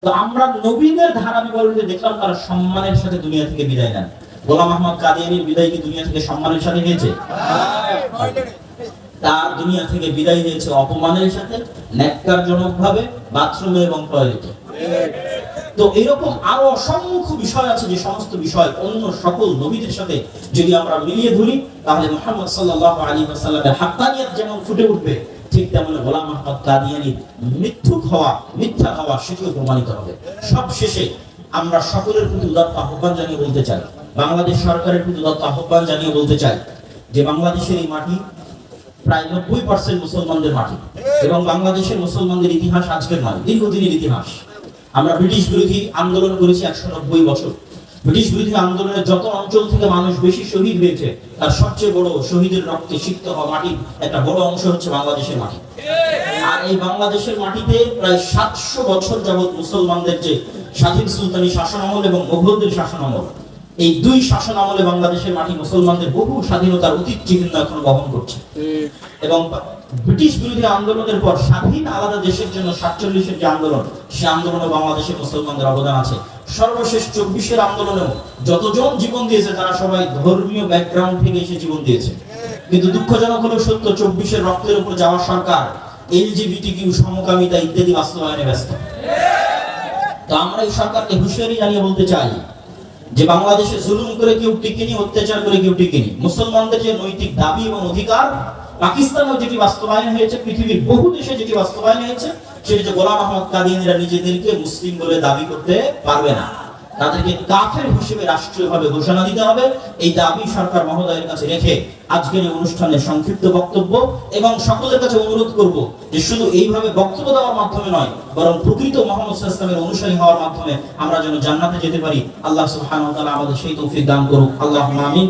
তো আমরা নবীদের ধারা বিবরণীতে দেখলাম তারা সম্মানের সাথে দুনিয়া থেকে বিদায় নেন। গোলাম আহমদ কাদিয়ানীর বিদায় কি দুনিয়া থেকে সম্মানের সাথে হয়েছে? তার দুনিয়া থেকে বিদায় হয়েছে অপমানের সাথে, ন্যাক্কারজনক ভাবে, বাথরুমে এবং টয়লেটে। তো এরকম আরো অসংখ্য বিষয় আছে যে সমস্ত বিষয় অন্য সকল নবীদের সাথে যদি আমরা মিলিয়ে ধরি তাহলে মুহাম্মদ সাল্লাল্লাহু আলাইহি ওয়াসাল্লামের হাক্কানিয়ত যেমন ফুটে উঠবে, ঠিক তেমন গোলাম আহমদ কাদিয়ানীর মিথ্যা হওয়া সেটিও প্রমাণিত হবে। সব শেষে আমরা সকলের প্রতি উদাত্ত আহ্বান জানিয়ে বলতে চাই, বাংলাদেশ সরকারের প্রতি উদাত্ত আহ্বান জানিয়ে বলতে চাই যে বাংলাদেশের এই মাটি প্রায় 90% মুসলমানদের মাটি এবং বাংলাদেশের মুসলমানদের ইতিহাস আজকের নয়, দীর্ঘদিনের ইতিহাস। আমরা ব্রিটিশ বিরোধী আন্দোলন করেছি 190 বছর। ব্রিটিশ বিরোধী আন্দোলনের যত অঞ্চল থেকে মানুষ বেশি শহীদ হয়েছে তার সবচেয়ে বড় শহীদের রক্তে সিক্ত হওয়া মাটির একটা বড় অংশ হচ্ছে বাংলাদেশের মাটি। আর এই বাংলাদেশের মাটিতে প্রায় 700 বছর যাবত মুসলমানদের যে স্বাধীন সুলতানি শাসন আমল এবং মুঘলদের শাসন আমল, এই দুই শাসন আমলে বাংলাদেশের মাটি মুসলমানদের বহু স্বাধীনতার অতীত চিহ্ন এখন বহন করছে। এবং ব্রিটিশ বিরোধী আন্দোলনের পর স্বাধীন আলাদা দেশের জন্য 47-এর যে আন্দোলন, সে আন্দোলনে বাংলাদেশের মুসলমানদের অবদান আছে। সর্বশেষ 24-এর আন্দোলনেও যতজন জীবন দিয়েছে তারা সবাই ধর্মীয় ব্যাকগ্রাউন্ড থেকে এসে জীবন দিয়েছে। কিন্তু দুঃখজনক হলো সত্য, 24-এর রক্তের উপর যাওয়া সরকার এলজিবিটিকিউ সমকামিতা ইত্যাদি বাস্তবায়নে ব্যস্ত। তো আমরা এই সরকারকে হুঁশিয়ারি জানিয়ে বলতে চাই যে বাংলাদেশে জুলুম করে কেউ টিকেনি, অত্যাচার করে কেউ টিকেনি। মুসলমানদের যে নৈতিক দাবি এবং অধিকার পাকিস্তানেও যেটি বাস্তবায়ন হয়েছে, পৃথিবীর বহু দেশে যেটি বাস্তবায়ন হয়েছে, সেটি যে গোলাম আহমদ কাদিয়ানীরা নিজেদেরকে মুসলিম বলে দাবি করতে পারবে না, তাদেরকে কাফের হিসেবে রাষ্ট্রীয়ভাবে ঘোষণা দিতে হবে। এই দাবি সরকার মহোদয়ের কাছে রেখে আজকের এই অনুষ্ঠানের সংক্ষিপ্ত বক্তব্য এবং সকলের কাছে অনুরোধ করব যে শুধু এইভাবে বক্তব্য দেওয়ার মাধ্যমে নয়, বরং প্রকৃত মুহাম্মদ সাল্লাল্লাহু আলাইহি ওয়াসাল্লামের অনুসারী হওয়ার মাধ্যমে আমরা যেন জান্নাতে যেতে পারি। আল্লাহ সুবহানাহু ওয়া তাআলা আমাদের সেই তৌফিক দান করুক। আল্লাহুম্মা আমিন।